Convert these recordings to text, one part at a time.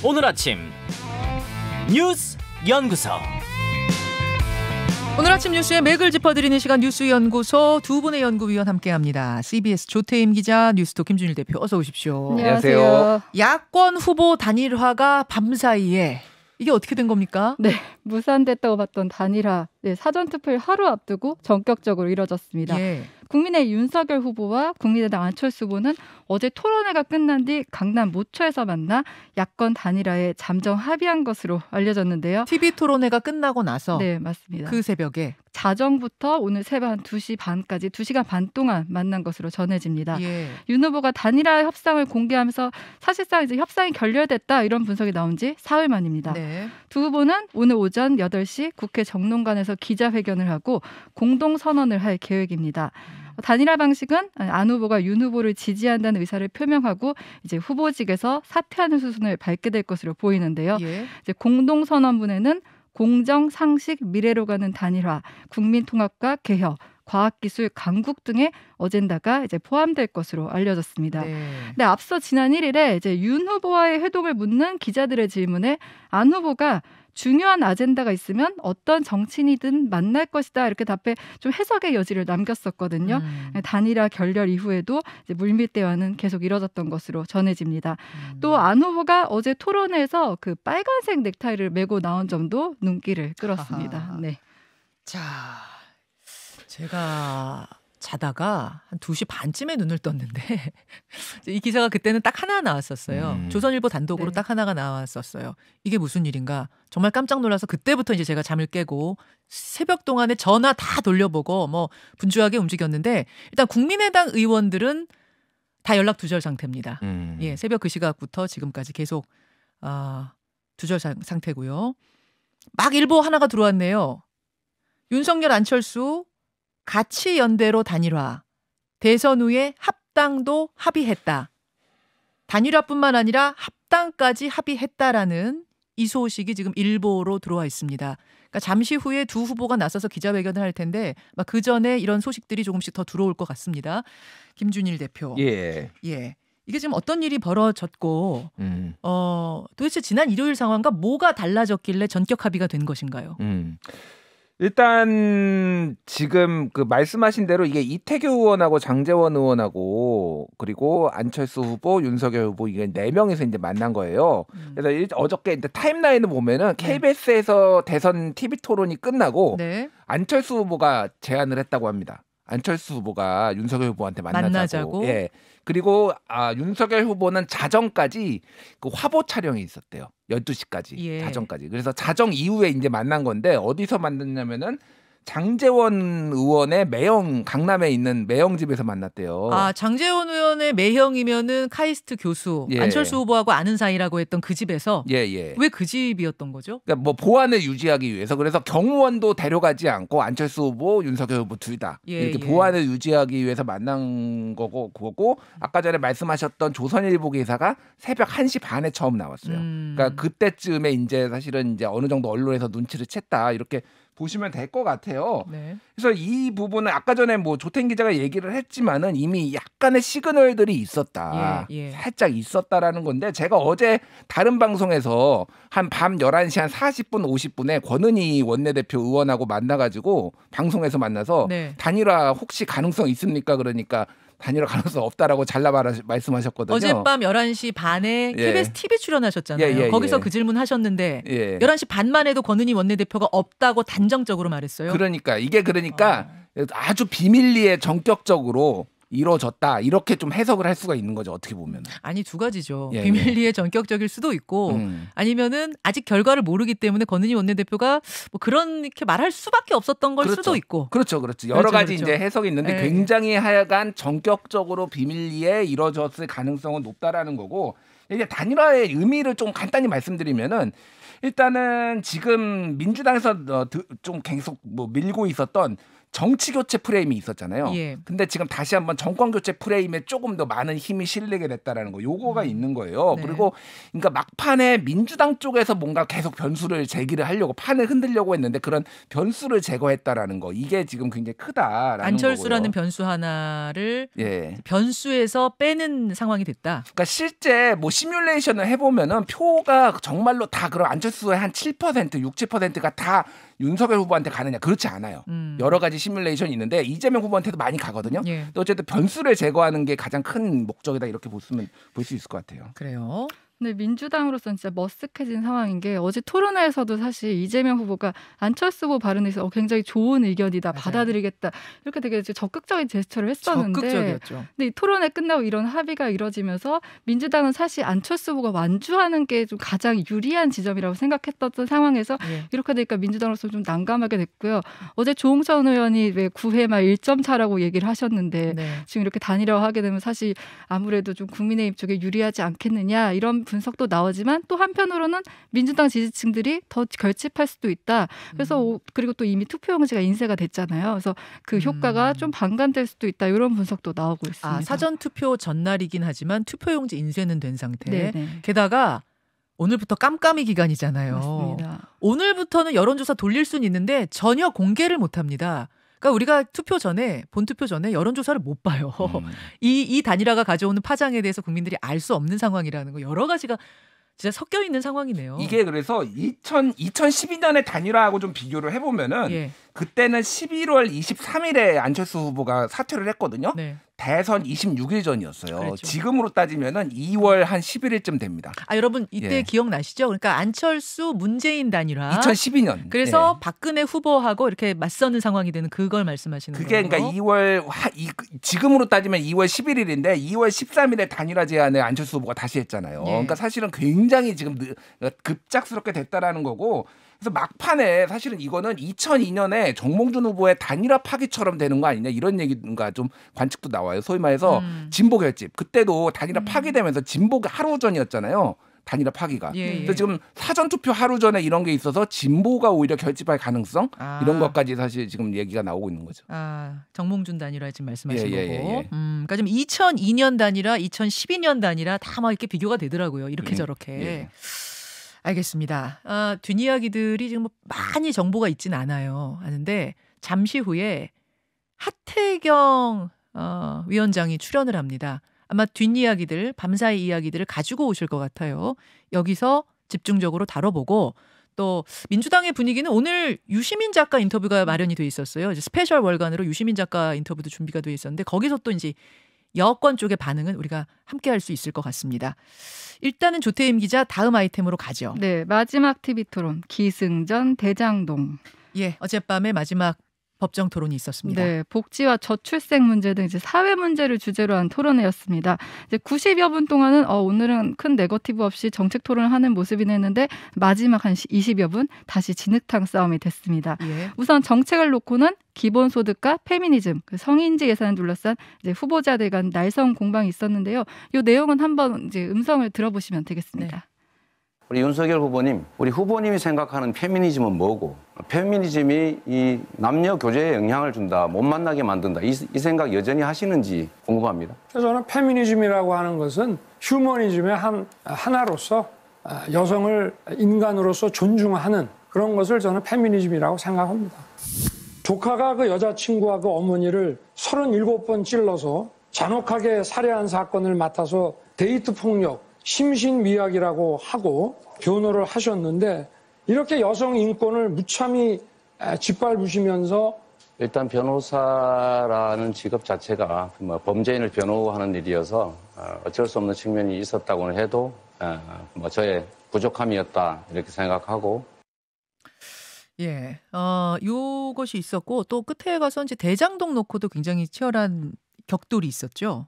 오늘 아침 뉴스 연구소. 오늘 아침 뉴스의 맥을 짚어드리는 시간 뉴스 연구소 두 분의 연구위원 함께합니다. CBS 조태임 기자, 뉴스톱 김준일 대표 어서 오십시오. 안녕하세요. 야권 후보 단일화가 밤사이에 이게 어떻게 된 겁니까? 네, 무산됐다고 봤던 단일화 사전투표를 하루 앞두고 전격적으로 이뤄졌습니다. 예. 국민의 윤석열 후보와 국민의당 안철수 후보는 어제 토론회가 끝난 뒤 강남 모처에서 만나 야권 단일화에 잠정 합의한 것으로 알려졌는데요. TV 토론회가 끝나고 나서 네, 맞습니다. 그 새벽에 자정부터 오늘 새벽 한 2시 반까지 2시간 반 동안 만난 것으로 전해집니다. 예. 윤 후보가 단일화 협상을 공개하면서 사실상 이제 협상이 결렬됐다 이런 분석이 나온 지 사흘 만입니다. 네. 두 후보는 오늘 오전 8시 국회 정론관에서 기자회견을 하고 공동선언을 할 계획입니다. 단일화 방식은 안 후보가 윤 후보를 지지한다는 의사를 표명하고 이제 후보직에서 사퇴하는 수순을 밟게 될 것으로 보이는데요. 예. 이제 공동선언문에는 공정, 상식, 미래로 가는 단일화, 국민통합과 개혁, 과학기술, 강국 등의 어젠다가 이제 포함될 것으로 알려졌습니다. 네. 근데 앞서 지난 1일에 이제 윤 후보와의 회동을 묻는 기자들의 질문에 안 후보가 중요한 아젠다가 있으면 어떤 정치인이든 만날 것이다 이렇게 답해 좀 해석의 여지를 남겼었거든요. 단일화 결렬 이후에도 이제 물밑 대화는 계속 이뤄졌던 것으로 전해집니다. 또 안 후보가 어제 토론회에서 그 빨간색 넥타이를 메고 나온 점도 눈길을 끌었습니다. 아하. 네. 자, 제가 자다가 한 2시 반쯤에 눈을 떴는데 이 기사가 그때는 딱 하나 나왔었어요. 조선일보 단독으로 네. 딱 하나가 나왔었어요. 이게 무슨 일인가? 정말 깜짝 놀라서 그때부터 이제 제가 잠을 깨고 새벽 동안에 전화 다 돌려보고 뭐 분주하게 움직였는데 일단 국민의당 의원들은 다 연락 두절 상태입니다. 예, 새벽 그 시각부터 지금까지 계속 두절 상태고요. 막 일보 하나가 들어왔네요. 윤석열, 안철수 같이 연대로 단일화. 대선 후에 합당도 합의했다. 단일화뿐만 아니라 합당까지 합의했다라는 이 소식이 지금 일보로 들어와 있습니다. 그러니까 잠시 후에 두 후보가 나서서 기자회견을 할 텐데 그 전에 이런 소식들이 조금씩 더 들어올 것 같습니다. 김준일 대표. 예. 예. 이게 지금 어떤 일이 벌어졌고 도대체 지난 일요일 상황과 뭐가 달라졌길래 전격 합의가 된 것인가요? 일단 지금 그 말씀하신 대로 이게 이태규 의원하고 장제원 의원하고 그리고 안철수 후보, 윤석열 후보 이게 4명이서 이제 만난 거예요. 그래서 어저께 이제 타임라인을 보면은 KBS에서 대선 TV 토론이 끝나고 네. 안철수 후보가 제안을 했다고 합니다. 안철수 후보가 윤석열 후보한테 만나자고. 예. 그리고 윤석열 후보는 자정까지 그 화보 촬영이 있었대요. 12시까지. 예. 자정까지. 그래서 자정 이후에 이제 만난 건데 어디서 만났냐면은 장제원 의원의 매형, 강남에 있는 매형 집에서 만났대요. 장제원 의원의 매형이면은 카이스트 교수, 예. 안철수 후보하고 아는 사이라고 했던 그 집에서 예. 왜 그 집이었던 거죠? 그러니까 뭐 보안을 유지하기 위해서 그래서 경호원도 데려가지 않고 안철수 후보, 윤석열 후보 둘 다 이렇게 보안을 유지하기 위해서 만난 거고 아까 전에 말씀하셨던 조선일보 기사가 새벽 1시 반에 처음 나왔어요. 그러니까 그때쯤에 이제 사실은 이제 어느 정도 언론에서 눈치를 챘다 이렇게 보시면 될 것 같아요. 네. 그래서 이 부분은 아까 전에 뭐 조태인 기자가 얘기를 했지만은 이미 약간의 시그널들이 있었다. 예. 살짝 있었다라는 건데 제가 어제 다른 방송에서 한 밤 11시 한 40분 50분에 권은희 원내대표 의원하고 만나가지고 방송에서 만나서 네. 단일화 혹시 가능성 있습니까? 그러니까 단일화 가능성 없다라고 잘라 말씀하셨거든요. 어젯밤 11시 반에 KBS TV 출연하셨잖아요. 거기서 그 질문 하셨는데 11시 반만 해도 권은희 원내대표가 없다고 단정적으로 말했어요. 그러니까 아주 비밀리에 전격적으로 이루어졌다 이렇게 좀 해석을 할 수가 있는 거죠. 어떻게 보면. 아니 두 가지죠. 예, 비밀리에 전격적일 수도 있고 아니면은 아직 결과를 모르기 때문에 권은희 원내대표가 뭐 그렇게 말할 수밖에 없었던 걸 수도 있고. 그렇죠. 여러 가지 그렇죠. 이제 해석이 있는데 굉장히 하여간 전격적으로 비밀리에 이루어졌을 가능성은 높다라는 거고 이제 단일화의 의미를 좀 간단히 말씀드리면은 일단은 지금 민주당에서 좀 계속 뭐 밀고 있었던 정치 교체 프레임이 있었잖아요. 예. 근데 지금 다시 한번 정권 교체 프레임에 조금 더 많은 힘이 실리게 됐다라는 거, 요거가 있는 거예요. 네. 그리고 그러니까 막판에 민주당 쪽에서 뭔가 계속 변수를 제기를 하려고 판을 흔들려고 했는데 그런 변수를 제거했다라는 거, 이게 지금 굉장히 크다라는 안철수라는 거고요. 변수 하나를 예. 변수에서 빼는 상황이 됐다. 그러니까 실제 뭐 시뮬레이션을 해보면은 표가 정말로 다 그런 안철수의 한 7%, 6, 7%가 다 윤석열 후보한테 가느냐, 그렇지 않아요. 여러 가지 시뮬레이션이 있는데 이재명 후보한테도 많이 가거든요. 예. 또 어쨌든 변수를 제거하는 게 가장 큰 목적이다, 이렇게 볼 수 있을 것 같아요. 그래요. 근데 민주당으로서는 진짜 머쓱해진 상황인 게 어제 토론회에서도 사실 이재명 후보가 안철수 후보 발언에서 굉장히 좋은 의견이다, 맞아요. 받아들이겠다 이렇게 되게 적극적인 제스처를 했었는데 적극적이었죠. 근데 이 토론회 끝나고 이런 합의가 이뤄지면서 민주당은 사실 안철수 후보가 완주하는 게 좀 가장 유리한 지점이라고 생각했던 상황에서 예. 이렇게 되니까 민주당으로서 좀 난감하게 됐고요. 어제 조홍천 의원이 왜 9회 말 1점 차라고 얘기를 하셨는데 네. 지금 이렇게 단일화하게 되면 사실 아무래도 좀 국민의힘 쪽에 유리하지 않겠느냐 이런 분석도 나오지만 또 한편으로는 민주당 지지층들이 더 결집할 수도 있다. 그래서 그리고 또 이미 투표용지가 인쇄가 됐잖아요. 그래서 그 효과가 좀 반감될 수도 있다. 이런 분석도 나오고 있습니다. 사전 투표 전날이긴 하지만 투표용지 인쇄는 된 상태. 네네. 게다가 오늘부터 깜깜이 기간이잖아요. 맞습니다. 오늘부터는 여론조사 돌릴 수는 있는데 전혀 공개를 못합니다. 그러니까 우리가 투표 전에, 본투표 전에 여론조사를 못 봐요. 이 단일화가 가져오는 파장에 대해서 국민들이 알 수 없는 상황이라는 거, 여러 가지가 진짜 섞여 있는 상황이네요. 이게 그래서 2012년에 단일화하고 좀 비교를 해보면은 예. 그때는 11월 23일에 안철수 후보가 사퇴를 했거든요. 네. 대선 26일 전이었어요. 그랬죠. 지금으로 따지면은 2월 한 11일쯤 됩니다. 여러분 이때 예. 기억나시죠? 그러니까 안철수 문재인 단일화. 2012년. 그래서 박근혜 후보하고 이렇게 맞서는 상황이 되는 그걸 말씀하시는 그게 거예요. 그러니까 지금으로 따지면 2월 11일인데 2월 13일에 단일화 제안을 안철수 후보가 다시 했잖아요. 예. 그러니까 사실은 굉장히 지금 급작스럽게 됐다라는 거고, 그래서 막판에 사실은 이거는 2002년에 정몽준 후보의 단일화 파기처럼 되는 거 아니냐, 이런 얘기가 좀 관측도 나와요. 소위 말해서 진보 결집. 그때도 단일화 파기되면서 진보가 하루 전이었잖아요. 단일화 파기가. 예, 예. 그래서 지금 사전 투표 하루 전에 이런 게 있어서 진보가 오히려 결집할 가능성, 이런 것까지 사실 지금 얘기가 나오고 있는 거죠. 정몽준 단일화 지금 말씀하신 예, 거고. 예, 예. 그러니까 지금 2002년 단일화, 2012년 단일화 다 막 이렇게 비교가 되더라고요. 이렇게 저렇게. 예. 알겠습니다. 뒷이야기들이 지금 많이 정보가 있진 않아요. 하는데 잠시 후에 하태경 위원장이 출연을 합니다. 아마 뒷이야기들, 밤사이 이야기들을 가지고 오실 것 같아요. 여기서 집중적으로 다뤄보고, 또 민주당의 분위기는 오늘 유시민 작가 인터뷰가 마련이 돼 있었어요. 이제 스페셜 월간으로 유시민 작가 인터뷰도 준비가 돼 있었는데 거기서 또 이제 여권 쪽의 반응은 우리가 함께 할 수 있을 것 같습니다. 일단은 조태임 기자 다음 아이템으로 가죠. 네, 마지막 TV 토론 기승전 대장동. 예, 어젯밤에 마지막 법정 토론이 있었습니다. 네, 복지와 저출생 문제 등 이제 사회 문제를 주제로 한 토론회였습니다. 이제 90여 분 동안은 오늘은 큰 네거티브 없이 정책 토론을 하는 모습이긴 했는데 마지막 한 20여 분 다시 진흙탕 싸움이 됐습니다. 예. 우선 정책을 놓고는 기본소득과 페미니즘, 성인지 예산을 둘러싼 이제 후보자들 간 날성 공방이 있었는데요. 이 내용은 한번 이제 음성을 들어보시면 되겠습니다. 네. 우리 윤석열 후보님, 우리 후보님이 생각하는 페미니즘은 뭐고, 페미니즘이 이 남녀 교제에 영향을 준다, 못 만나게 만든다, 이 생각 여전히 하시는지 궁금합니다. 저는 페미니즘이라고 하는 것은 휴머니즘의 하나로서 여성을 인간으로서 존중하는 그런 것을 저는 페미니즘이라고 생각합니다. 조카가 그 여자친구와 그 어머니를 37번 찔러서 잔혹하게 살해한 사건을 맡아서 데이트 폭력, 심신미약이라고 하고 변호를 하셨는데, 이렇게 여성 인권을 무참히 짓밟으시면서, 일단 변호사라는 직업 자체가 범죄인을 변호하는 일이어서 어쩔 수 없는 측면이 있었다고는 해도 저의 부족함이었다, 이렇게 생각하고. 예, 요것이 있었고, 또 끝에 가서 이제 대장동 놓고도 굉장히 치열한 격돌이 있었죠.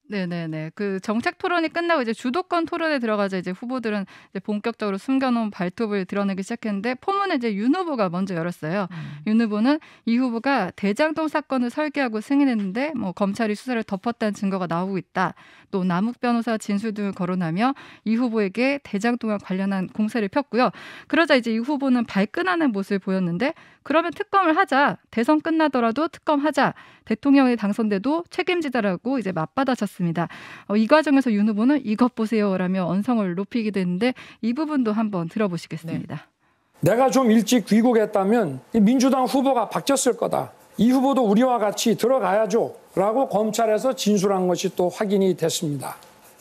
네네네. 그 정책 토론이 끝나고 이제 주도권 토론에 들어가자 이제 후보들은 이제 본격적으로 숨겨놓은 발톱을 드러내기 시작했는데 포문을 이제 윤 후보가 먼저 열었어요. 윤 후보는 이 후보가 대장동 사건을 설계하고 승인했는데 뭐 검찰이 수사를 덮었다는 증거가 나오고 있다. 또 남욱 변호사 진술 등을 거론하며 이 후보에게 대장동과 관련한 공세를 폈고요. 그러자 이제 이 후보는 발끈하는 모습을 보였는데 그러면 특검을 하자. 대선 끝나더라도 특검하자. 대통령이 당선돼도 책임지다라고 이제 맞받아쳤습니다. 이 과정에서 윤 후보는 이것 보세요라며 언성을 높이기도 했는데 이 부분도 한번 들어보시겠습니다. 네. 내가 좀 일찍 귀국했다면 민주당 후보가 바뀌었을 거다. 이 후보도 우리와 같이 들어가야죠. 라고 검찰에서 진술한 것이 또 확인이 됐습니다.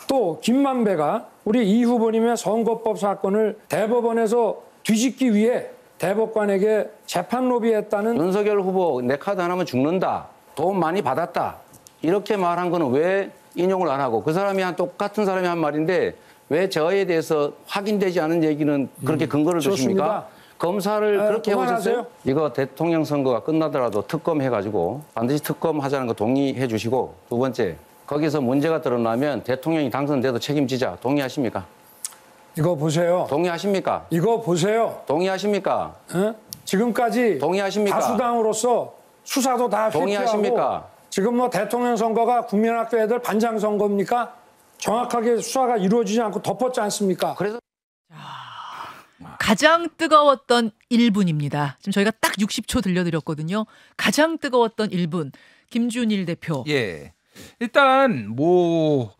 또 김만배가 우리 이 후보님의 선거법 사건을 대법원에서 뒤집기 위해 대법관에게 재판 로비했다는 윤석열 후보 내 카드 하나면 죽는다. 돈 많이 받았다. 이렇게 말한 거는 왜 인용을 안 하고 그 사람이 똑같은 사람이 한 말인데 왜 저에 대해서 확인되지 않은 얘기는 그렇게 근거를 두십니까? 검사를 그렇게 해보셨어요? 이거 대통령 선거가 끝나더라도 특검해가지고 반드시 특검하자는 거 동의해 주시고 두 번째 거기서 문제가 드러나면 대통령이 당선돼도 책임지자. 동의하십니까? 이거 보세요. 동의하십니까? 이거 보세요. 동의하십니까? 지금까지 동의하십니까? 다수당으로서 수사도 다 동의하십니까? 지금 뭐 대통령 선거가 국민학교 애들 반장 선거입니까? 정확하게 수사가 이루어지지 않고 덮었지 않습니까? 그래서 가장 뜨거웠던 1분입니다. 지금 저희가 딱 60초 들려드렸거든요. 가장 뜨거웠던 1분. 김준일 대표. 예. 일단 뭐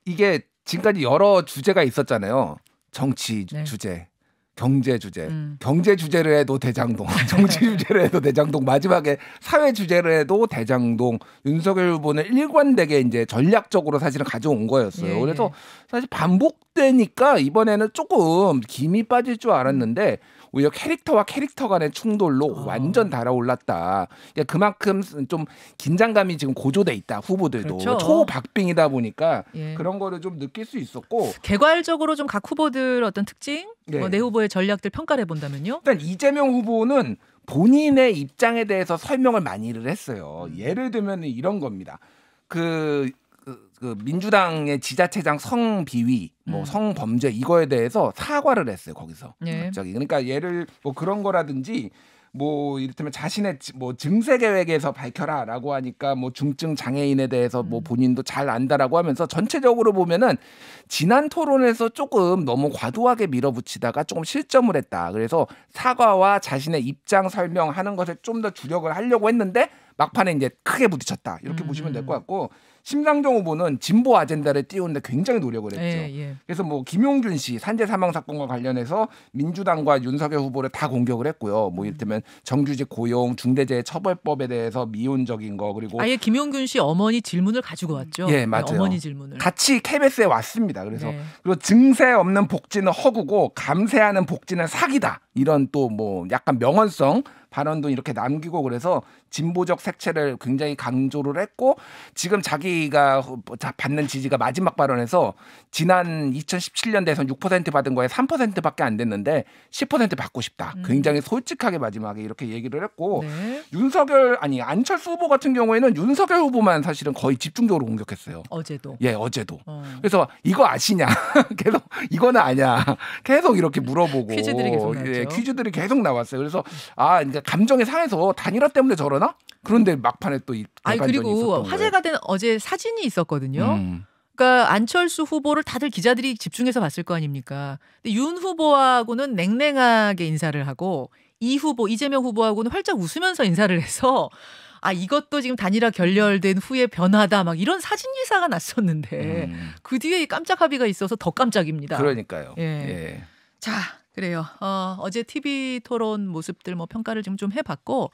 이게 지금까지 여러 주제가 있었잖아요. 정치 주제, 경제 주제, 경제 주제를 해도 대장동, 정치 주제를 해도 대장동, 마지막에 사회 주제를 해도 대장동. 윤석열 후보는 일관되게 이제 전략적으로 사실은 가져온 거였어요. 예, 그래서 사실 반복되니까 이번에는 조금 김이 빠질 줄 알았는데 오히려 캐릭터와 캐릭터 간의 충돌로 완전 달아올랐다. 그러니까 그만큼 좀 긴장감이 지금 고조돼 있다. 후보들도 그렇죠. 초박빙이다 보니까 예. 그런 거를 좀 느낄 수 있었고 개괄적으로 좀 각 후보들 어떤 특징, 네. 내 후보의 전략들 평가를 해본다면요. 일단 이재명 후보는 본인의 입장에 대해서 설명을 많이를 했어요. 예를 들면 이런 겁니다. 그 민주당의 지자체장 성비위, 뭐 성범죄 이거에 대해서 사과를 했어요. 거기서 예. 갑자기. 그러니까 예를 뭐 그런 거라든지 뭐 이를테면 자신의 뭐 증세 계획에서 밝혀라라고 하니까 뭐 중증 장애인에 대해서 뭐 본인도 잘 안다라고 하면서 전체적으로 보면은 지난 토론에서 조금 너무 과도하게 밀어붙이다가 조금 실점을 했다. 그래서 사과와 자신의 입장 설명하는 것에 좀 더 주력을 하려고 했는데 막판에 이제 크게 부딪혔다. 이렇게 보시면 될 것 같고 심상정 후보는 진보 아젠다를 띄우는데 굉장히 노력을 했죠. 예. 그래서 뭐 김용균 씨 산재 사망 사건과 관련해서 민주당과 윤석열 후보를 다 공격을 했고요. 뭐 이를테면 정규직 고용, 중대재해처벌법에 대해서 미온적인 거 그리고 아예 김용균 씨 어머니 질문을 가지고 왔죠. 예, 맞아요. 어머니 질문을. 같이 KBS에 왔습니다. 그래서 네. 그리고 증세 없는 복지는 허구고 감세하는 복지는 사기다. 이런 또 뭐 약간 명언성 발언도 이렇게 남기고 그래서 진보적 색채를 굉장히 강조를 했고 지금 자기가 받는 지지가 마지막 발언에서 지난 2017년 대선 6% 받은 거에 3%밖에 안 됐는데 10% 받고 싶다. 굉장히 솔직하게 마지막에 이렇게 얘기를 했고 네. 안철수 후보 같은 경우에는 윤석열 후보만 사실은 거의 집중적으로 공격했어요. 어제도. 예, 어제도. 그래서 이거 아시냐? 계속 이거는 아냐? 계속 이렇게 물어보고 퀴즈들이 계속 나왔죠. 예, 퀴즈들이 계속 나왔어요. 그래서 이제 감정이 상해서 단일화 때문에 저러나? 그런데 막판에 또 이 대반전이 그리고 있었던 화제가 된 어제 사진이 있었거든요. 그러니까 안철수 후보를 다들 기자들이 집중해서 봤을 거 아닙니까? 근데 윤 후보하고는 냉랭하게 인사를 하고 이 후보 이재명 후보하고는 활짝 웃으면서 인사를 해서 이것도 지금 단일화 결렬된 후에 변화다 막 이런 사진 기사가 났었는데 그 뒤에 깜짝 합의가 있어서 더 깜짝입니다. 그러니까요. 예. 예. 자, 그래요. 어제 TV 토론 모습들 뭐 평가를 지금 좀 해봤고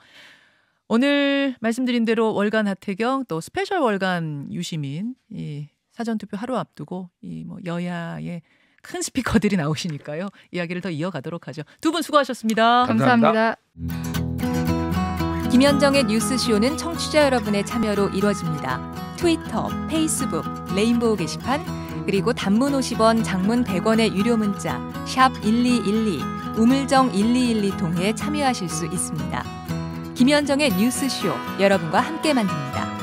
오늘 말씀드린 대로 월간 하태경 또 스페셜 월간 유시민 이 사전투표 하루 앞두고 이 뭐 여야의 큰 스피커들이 나오시니까요. 이야기를 더 이어가도록 하죠. 두 분 수고하셨습니다. 감사합니다. 김현정의 뉴스쇼는 청취자 여러분의 참여로 이루어집니다. 트위터, 페이스북, 레인보우 게시판 그리고 단문 50원, 장문 100원의 유료 문자 샵 1212, 우물정 1212 통해 참여하실 수 있습니다. 김현정의 뉴스쇼 여러분과 함께 만듭니다.